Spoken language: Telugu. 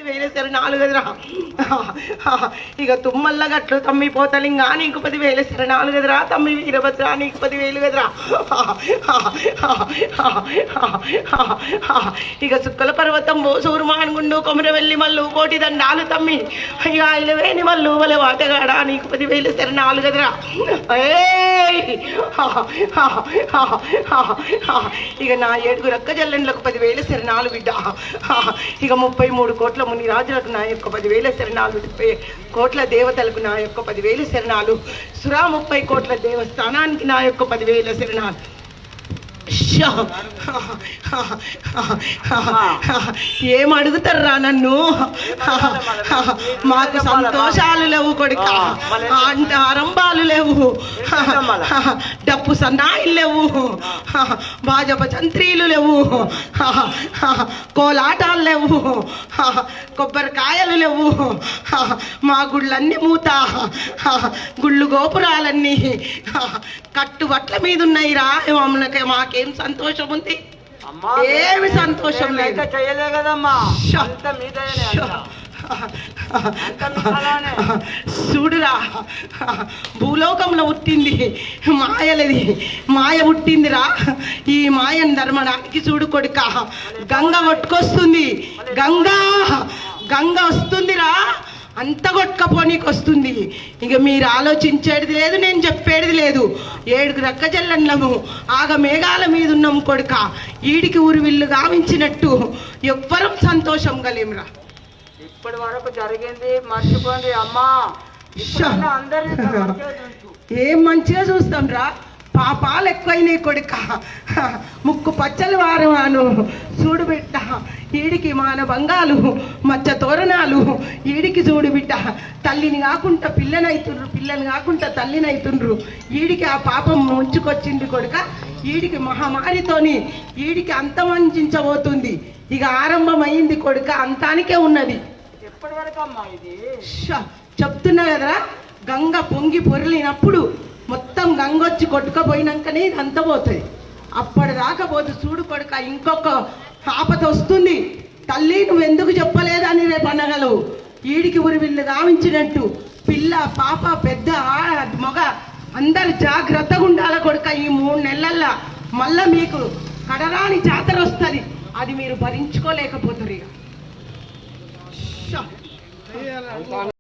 వేలేసారు 4 గదిరా. ఇక తుమ్మల్ల గట్లు తమ్మి పోతలింగా నీకు 10 వేలేసారు 4 గదిరా. తమ్మి వీరభద్ర నీకు 10 వేలు గదిరా. ఇక సుక్కల పర్వతం బోసూరు మానుగుండు కొమరవెల్లి మల్లు కోటి దండాలు తమ్మి. ఇక ఇలవేని మల్లు వలె వాటగాడ నీకు 10 వేలేసారు 4 గదిరా. ఇక నా 7 రక్క జల్లెండ్లకు 10 వేలేసారు 4 బిడ్డ. ఇక 33 కోట్ల ముని రాజులకు నా యొక్క 10 వేల శరణాలు. 30 కోట్ల దేవతలకు నా యొక్క 10 వేల శరణాలు. సురా 30 కోట్ల దేవస్థానానికి నా యొక్క 10 వేల శరణాలు. ఏం అడుగుతారా నన్ను? మాకు సంతోషాలు లేవు కొడుక, ఆరంభాలు లేవు, డప్పు సన్నాయిలు లేవు, భాజప చంత్రీలు లేవు, కోలాటాలు లేవు, కొబ్బరికాయలు లేవు. మా గుళ్ళన్నీ మూత, గుళ్ళు గోపురాలన్నీ కట్టుబట్ల మీద ఉన్నాయిరా. మాకేం సంతోషం ఉంది? ఏమి సంతోషం లేదు. చేయలే కదమ్మా. చూడురా, భూలోకంలో పుట్టింది మాయలది, మాయ పుట్టిందిరా. ఈ మాయను ధర్మడానికి చూడు కొడుక, గంగ కొట్టుకొస్తుంది. గంగ వస్తుందిరా, అంత కొట్టుకపోనీకి వస్తుంది. ఇక మీరు ఆలోచించేది లేదు, నేను చెప్పేది లేదు. 7 రక్క జల్లెండ్లము ఆగ మేఘాల మీద ఉన్నాం కొడుక. ఈడికి ఊరి విల్లు గావించినట్టు ఎవ్వరం సంతోషం గలేంరా. ఇప్పటి వరకు జరిగింది మర్చిపోండి అమ్మా. ఏం మంచిగా చూస్తాం రా. పాపాలు ఎక్కువైనాయి కొడుక, ముక్కు పచ్చలు వారవాను చూడు బిడ్డ. ఈడికి మాన బంగాలు మచ్చ తోరణాలు. ఈడికి చూడు బిడ్డ, తల్లిని కాకుండా పిల్లని కాకుండా తల్లిని అవుతుండ్రు. ఈడికి ఆ పాపం ముంచుకొచ్చింది కొడుక. ఈడికి మహమ్మారితోని ఈడికి అంతమందించబోతుంది. ఇక ఆరంభమైంది కొడుక, అంతానికే ఉన్నది. ఎప్పటి వరకు అమ్మా ఇది? చెప్తున్నా కదరా, గంగ పొంగి పొరలినప్పుడు మొత్తం గంగొచ్చి కొట్టుకపోయినాకనే ఇది అంత పోతుంది. అప్పటిదాకా పోదు చూడు కొడుక. ఇంకొక ఆపత వస్తుంది. తల్లి నువ్వెందుకు చెప్పలేదని రేపు అనగలవు. ఈడికి ఊరి వీళ్ళు గావించినట్టు పిల్ల పాప పెద్ద మగ అందరు జాగ్రత్తగా ఉండాలి కొడుక. ఈ 3 నెలల్లో మళ్ళా మీకు కడరాని జాతర వస్తుంది. అది మీరు భరించుకోలేకపోతారు ఇక.